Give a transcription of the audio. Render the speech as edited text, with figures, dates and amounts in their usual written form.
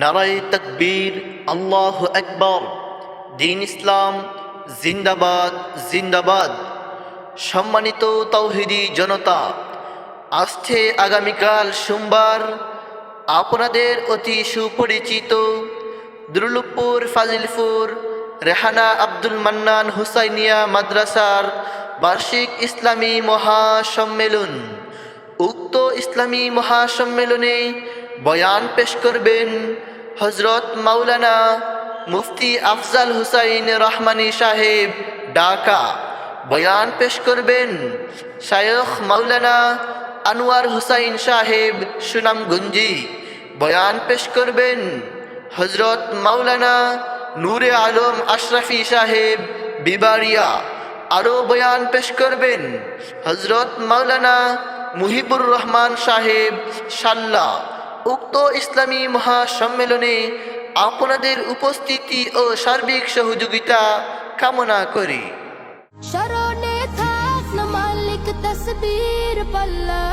নারায়ে তাকবীর, আল্লাহু আকবার। দ্বীন ইসলাম জিন্দাবাদ জিন্দাবাদ। সম্মানিত তাওহীদি জনতা, আসছে আগামীকাল সোমবার আপনাদের অতি সুপরিচিত দুর্লভপুর ফাজিলপুর রেহানা আব্দুল মান্নান হুসাইনিয়া মাদ্রাসার বার্ষিক ইসলামী মহাসম্মেলন। উক্ত ইসলামী মহাসম্মেলনে বয়ান পেশ করবেন হযরত মাওলানা মুফতি আফজাল হুসাইন রহমানী সাহেব, ঢাকা। বয়ান পেশ করবেন শায়খ মাওলানা আনোয়ার হুসাইন সাহেব, সুনামগঞ্জি। বয়ান পেশ করবেন হযরত মাওলানা নূরে আলম আশরাফি সাহেব, বিবাড়িয়া। আরও বয়ান পেশ করবেন হযরত মাওলানা মুহিবুর রহমান সাহেব, সাল্লা। উক্ত ইসলামী মহাসম্মেলনে আপনাদের উপস্থিতি ও সার্বিক সহযোগিতা কামনা করি। স্মরণে থাক না মালিক তসবির পাল্লা।